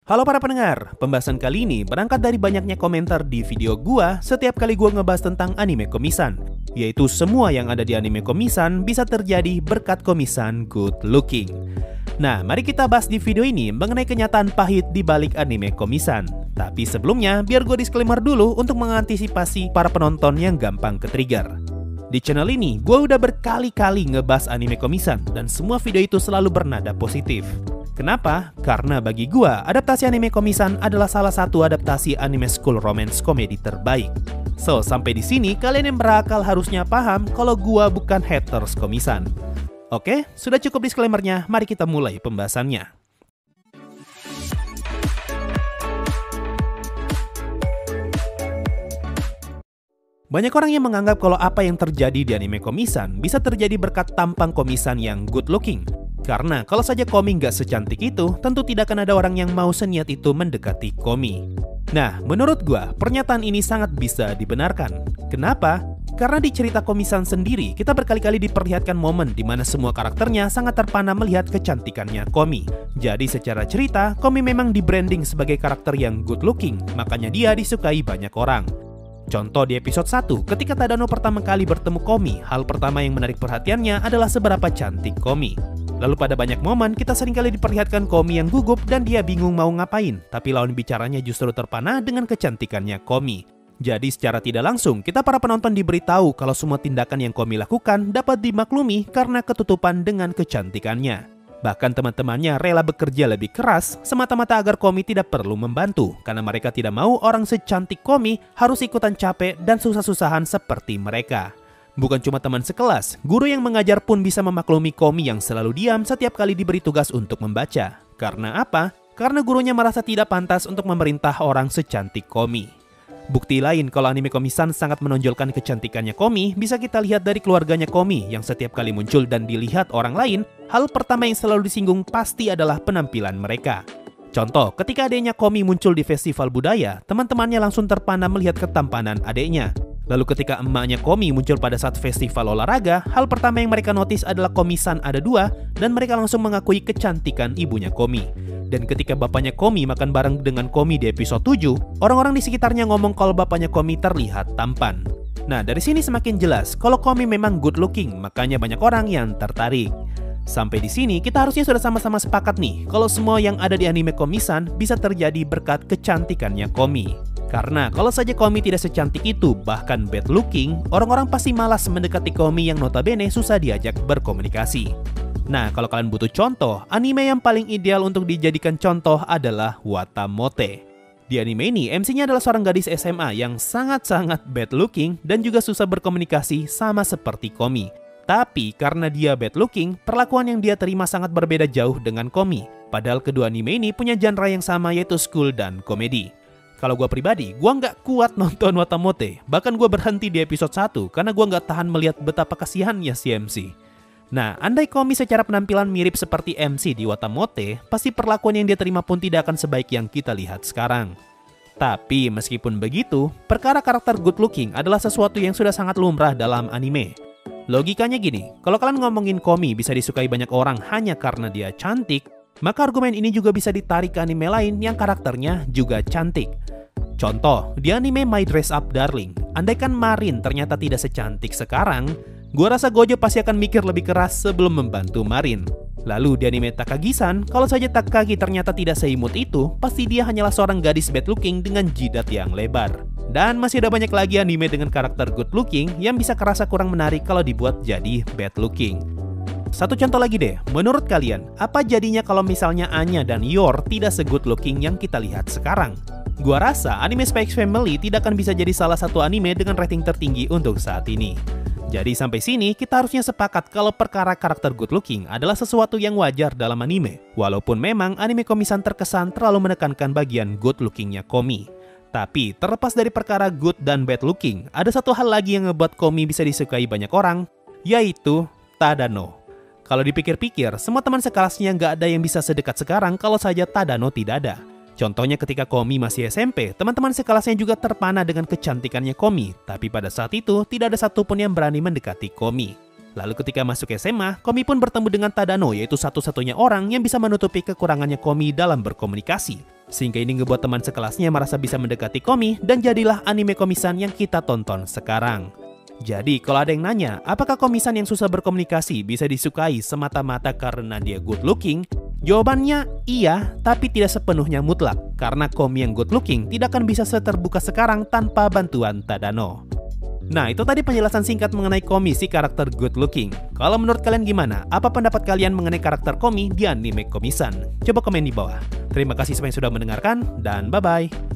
Halo para pendengar, pembahasan kali ini berangkat dari banyaknya komentar di video gua setiap kali gua ngebahas tentang anime komisan, yaitu semua yang ada di anime komisan bisa terjadi berkat komisan good looking. Nah, mari kita bahas di video ini mengenai kenyataan pahit di balik anime komisan. Tapi sebelumnya, biar gue disclaimer dulu untuk mengantisipasi para penonton yang gampang ke-trigger. Di channel ini, gue udah berkali-kali ngebahas anime komisan dan semua video itu selalu bernada positif. Kenapa? Karena bagi gua, adaptasi anime komisan adalah salah satu adaptasi anime school romance komedi terbaik. So, sampai di sini kalian yang berakal harusnya paham kalau gua bukan haters komisan. Oke, sudah cukup disclaimernya, mari kita mulai pembahasannya. Banyak orang yang menganggap kalau apa yang terjadi di anime komisan bisa terjadi berkat tampang komisan yang good looking. Karena kalau saja Komi nggak secantik itu, tentu tidak akan ada orang yang mau seniat itu mendekati Komi. Nah, menurut gua, pernyataan ini sangat bisa dibenarkan. Kenapa? Karena di cerita komisan sendiri, kita berkali-kali diperlihatkan momen di mana semua karakternya sangat terpana melihat kecantikannya Komi. Jadi secara cerita, Komi memang di-branding sebagai karakter yang good looking, makanya dia disukai banyak orang. Contoh di episode 1, ketika Tadano pertama kali bertemu Komi, hal pertama yang menarik perhatiannya adalah seberapa cantik Komi. Lalu pada banyak momen, kita seringkali diperlihatkan Komi yang gugup dan dia bingung mau ngapain, tapi lawan bicaranya justru terpana dengan kecantikannya Komi. Jadi secara tidak langsung, kita para penonton diberitahu kalau semua tindakan yang Komi lakukan dapat dimaklumi karena ketutupan dengan kecantikannya. Bahkan teman-temannya rela bekerja lebih keras semata-mata agar Komi tidak perlu membantu, karena mereka tidak mau orang secantik Komi harus ikutan capek dan susah-susahan seperti mereka. Bukan cuma teman sekelas, guru yang mengajar pun bisa memaklumi Komi yang selalu diam setiap kali diberi tugas untuk membaca. Karena apa? Karena gurunya merasa tidak pantas untuk memerintah orang secantik Komi. Bukti lain kalau anime komisan sangat menonjolkan kecantikannya Komi bisa kita lihat dari keluarganya Komi yang setiap kali muncul dan dilihat orang lain, hal pertama yang selalu disinggung pasti adalah penampilan mereka. Contoh, ketika adiknya Komi muncul di festival budaya, teman-temannya langsung terpana melihat ketampanan adiknya. Lalu ketika emaknya Komi muncul pada saat festival olahraga, hal pertama yang mereka notice adalah Komi-san ada dua, dan mereka langsung mengakui kecantikan ibunya Komi. Dan ketika bapaknya Komi makan bareng dengan Komi di episode 7, orang-orang di sekitarnya ngomong kalau bapaknya Komi terlihat tampan. Nah, dari sini semakin jelas kalau Komi memang good looking, makanya banyak orang yang tertarik. Sampai di sini kita harusnya sudah sama-sama sepakat nih kalau semua yang ada di anime komisan bisa terjadi berkat kecantikannya Komi. Karena kalau saja Komi tidak secantik itu, bahkan bad looking, orang-orang pasti malas mendekati Komi yang notabene susah diajak berkomunikasi. Nah, kalau kalian butuh contoh, anime yang paling ideal untuk dijadikan contoh adalah Watamote. Di anime ini, MC-nya adalah seorang gadis SMA yang sangat-sangat bad looking dan juga susah berkomunikasi sama seperti Komi. Tapi karena dia bad looking, perlakuan yang dia terima sangat berbeda jauh dengan Komi. Padahal kedua anime ini punya genre yang sama yaitu school dan komedi. Kalau gue pribadi, gue nggak kuat nonton Watamote. Bahkan gue berhenti di episode 1 karena gue nggak tahan melihat betapa kasihannya si MC. Nah, andai Komi secara penampilan mirip seperti MC di Watamote, pasti perlakuan yang dia terima pun tidak akan sebaik yang kita lihat sekarang. Tapi meskipun begitu, perkara karakter good looking adalah sesuatu yang sudah sangat lumrah dalam anime. Logikanya gini, kalau kalian ngomongin Komi bisa disukai banyak orang hanya karena dia cantik, maka argumen ini juga bisa ditarik ke anime lain yang karakternya juga cantik. Contoh, di anime My Dress Up Darling, andaikan Marin ternyata tidak secantik sekarang, gua rasa Gojo pasti akan mikir lebih keras sebelum membantu Marin. Lalu di anime Takagi-san, kalau saja Takagi ternyata tidak seimut itu, pasti dia hanyalah seorang gadis bad looking dengan jidat yang lebar. Dan masih ada banyak lagi anime dengan karakter good looking yang bisa kerasa kurang menarik kalau dibuat jadi bad looking. Satu contoh lagi deh, menurut kalian, apa jadinya kalau misalnya Anya dan Yor tidak se-good looking yang kita lihat sekarang? Gua rasa anime Spy X Family tidak akan bisa jadi salah satu anime dengan rating tertinggi untuk saat ini. Jadi sampai sini kita harusnya sepakat kalau perkara karakter good looking adalah sesuatu yang wajar dalam anime. Walaupun memang anime komisan terkesan terlalu menekankan bagian good lookingnya Komi. Tapi terlepas dari perkara good dan bad looking, ada satu hal lagi yang ngebuat Komi bisa disukai banyak orang, yaitu Tadano. Kalau dipikir-pikir, semua teman sekelasnya nggak ada yang bisa sedekat sekarang kalau saja Tadano tidak ada. Contohnya ketika Komi masih SMP, teman-teman sekelasnya juga terpana dengan kecantikannya Komi, tapi pada saat itu tidak ada satupun yang berani mendekati Komi. Lalu ketika masuk SMA, Komi pun bertemu dengan Tadano, yaitu satu-satunya orang yang bisa menutupi kekurangannya Komi dalam berkomunikasi. Sehingga ini ngebuat teman sekelasnya merasa bisa mendekati Komi dan jadilah anime Komi-san yang kita tonton sekarang. Jadi kalau ada yang nanya, apakah Komi-san yang susah berkomunikasi bisa disukai semata-mata karena dia good looking? Jawabannya iya, tapi tidak sepenuhnya mutlak. Karena Komi yang good looking tidak akan bisa seterbuka sekarang tanpa bantuan Tadano. Nah, itu tadi penjelasan singkat mengenai Komi si karakter good looking. Kalau menurut kalian gimana? Apa pendapat kalian mengenai karakter Komi di anime Komi-san? Coba komen di bawah. Terima kasih semua yang sudah mendengarkan, dan bye-bye.